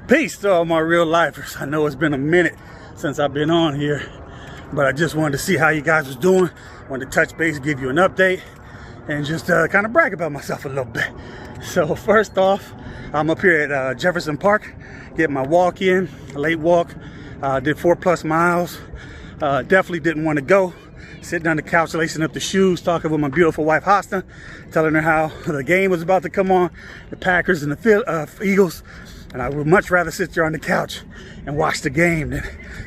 Peace to all my real lifers. I know it's been a minute since I've been on here, but I just wanted to see how you guys was doing. Wanted to touch base, give you an update, and just kind of brag about myself a little bit. So first off, I'm up here at Jefferson Park, getting my walk in, a late walk. Did 4+ miles. Definitely didn't want to go. Sitting on the couch, lacing up the shoes, talking with my beautiful wife, Hosta, telling her how the game was about to come on, the Packers and the Eagles. And I would much rather sit there on the couch and watch the game than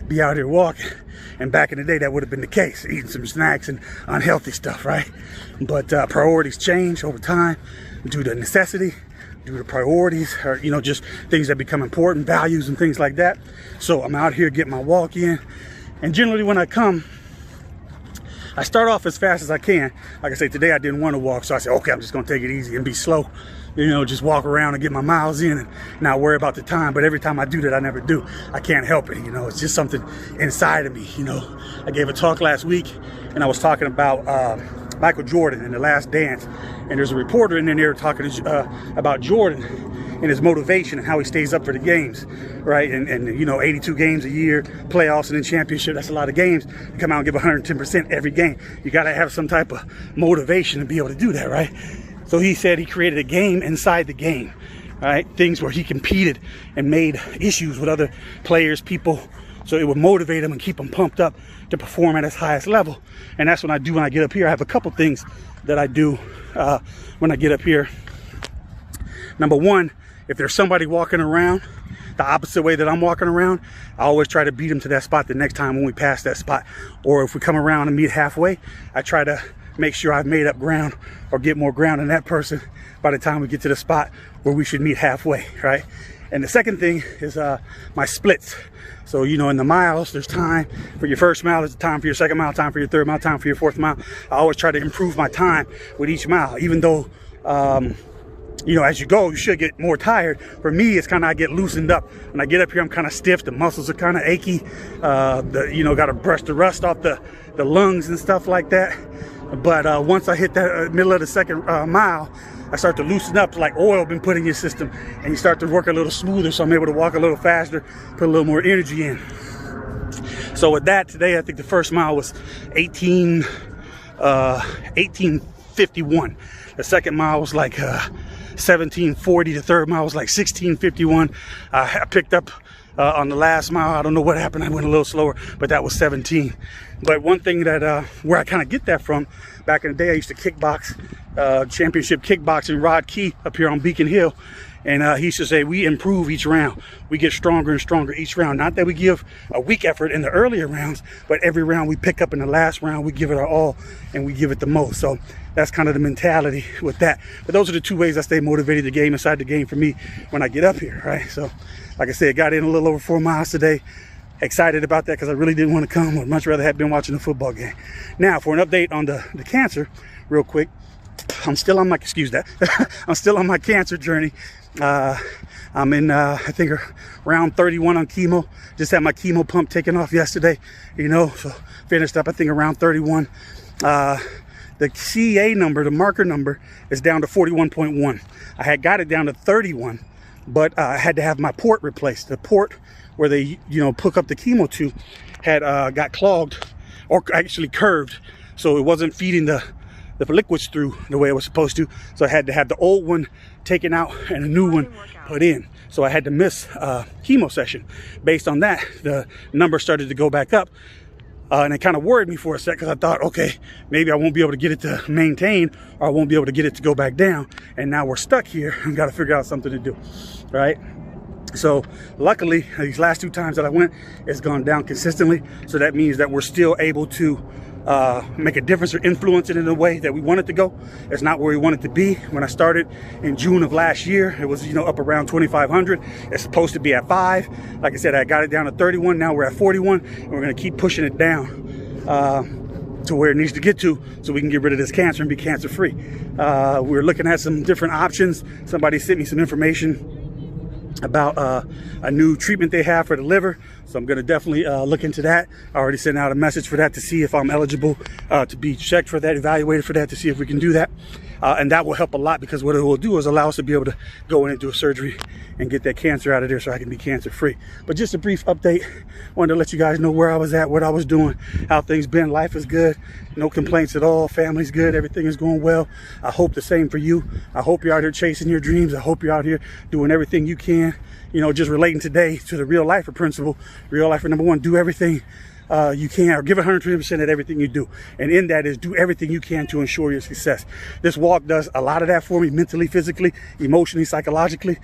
be out here walking. And back in the day, that would have been the case, eating some snacks and unhealthy stuff, right? But priorities change over time due to necessity, due to priorities, or, you know, just things that become important, values and things like that. So I'm out here getting my walk in. And generally when I come, I start off as fast as I can. Like I say, today I didn't want to walk, so I said, okay, I'm just gonna take it easy and be slow. You know, just walk around and get my miles in and not worry about the time. But every time I do that, I never do. I can't help it, you know, it's just something inside of me, you know. I gave a talk last week and I was talking about Michael Jordan and The Last Dance. And there's a reporter in there talking about Jordan and his motivation and how he stays up for the games, right? And you know, 82 games a year, playoffs and then championship, that's a lot of games. You come out and give 110% every game. You gotta have some type of motivation to be able to do that, right? So he said he created a game inside the game, right? Things where he competed and made issues with other players, people, so it would motivate him and keep him pumped up to perform at his highest level. And that's what I do when I get up here. I have a couple things that I do when I get up here. Number one, if there's somebody walking around the opposite way that I'm walking around, I always try to beat them to that spot the next time when we pass that spot. Or if we come around and meet halfway, I try to make sure I've made up ground or get more ground than that person by the time we get to the spot where we should meet halfway, right? And the second thing is my splits. So, you know, in the miles, there's time for your first mile, there's time for your second mile, time for your third mile, time for your fourth mile. I always try to improve my time with each mile, even though, you know, as you go, you should get more tired. For me, it's kind of, I get loosened up. When I get up here, I'm kind of stiff. The muscles are kind of achy. You know, got to brush the rust off the lungs and stuff like that. But once I hit that middle of the second mile, I start to loosen up, like oil been put in your system, and you start to work a little smoother, so I'm able to walk a little faster, put a little more energy in. So with that, today I think the first mile was 18:51. The second mile was like 17:40. The third mile was like 16:51. I picked up on the last mile. I don't know what happened. I went a little slower, but that was 17. But one thing that where I kind of get that from, back in the day, I used to kickbox, championship kickboxing, Rod Key up here on Beacon Hill. And he used to say, we improve each round. We get stronger and stronger each round. Not that we give a weak effort in the earlier rounds, but every round we pick up in the last round, we give it our all and we give it the most. So that's kind of the mentality with that. But those are the two ways I stay motivated, the game inside the game for me when I get up here, right? So like I said, got in a little over 4 miles today. Excited about that because I really didn't want to come. Would much rather have been watching a football game. Now for an update on the cancer, real quick. I'm still on my, excuse that. I'm still on my cancer journey. I'm in, I think around 31 on chemo. Just had my chemo pump taken off yesterday, you know, so finished up, I think around 31. The CA number, the marker number is down to 41.1. I had got it down to 31, but I had to have my port replaced. The port where they, you know, hook up the chemo to had got clogged or actually curved. So it wasn't feeding the liquids through the way it was supposed to. So I had to have the old one taken out and a new one put in. So I had to miss a chemo session. Based on that, the number started to go back up. And it kind of worried me for a sec because I thought, okay, maybe I won't be able to get it to maintain or I won't be able to get it to go back down. And now we're stuck here and got to figure out something to do, right? So luckily, these last 2 times that I went, it's gone down consistently. So that means that we're still able to make a difference or influence it in a way that we want it to go. It's not where we want it to be. When I started in June of last year, it was, you know, up around 2,500. It's supposed to be at 5. Like I said, I got it down to 31. Now we're at 41, and we're going to keep pushing it down to where it needs to get to so we can get rid of this cancer and be cancer free. We're looking at some different options. Somebody sent me some information about a new treatment they have for the liver, so I'm going to definitely look into that. I already sent out a message for that to see if I'm eligible to be checked for that, evaluated for that, to see if we can do that. And that will help a lot, because what it will do is allow us to be able to go in and do a surgery and get that cancer out of there so I can be cancer free. But just a brief update. Wanted to let you guys know where I was at, what I was doing, how things been. Life is good, no complaints at all. Family's good, everything is going well. I hope the same for you. I hope you're out here chasing your dreams. I hope you're out here doing everything you can. You know, just relating today to the real lifer principle. Real lifer number one: do everything you can, or give 120% at everything you do. And in that is do everything you can to ensure your success. This walk does a lot of that for me, mentally, physically, emotionally, psychologically.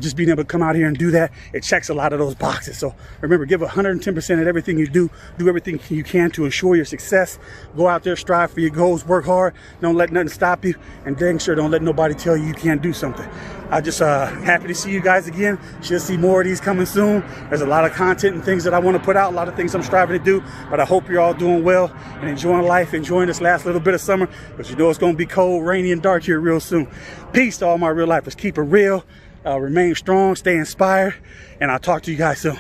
Just being able to come out here and do that, it checks a lot of those boxes. So remember, give 110% at everything you do. Do everything you can to ensure your success. Go out there, strive for your goals, work hard. Don't let nothing stop you. And dang sure don't let nobody tell you you can't do something. I just happy to see you guys again. Should see more of these coming soon. There's a lot of content and things that I want to put out, a lot of things I'm striving to do. But I hope you're all doing well and enjoying life, enjoying this last little bit of summer, because you know it's going to be cold, rainy, and dark here real soon. Peace to all my real lifers. Keep it real. Remain strong, stay inspired, and I'll talk to you guys soon.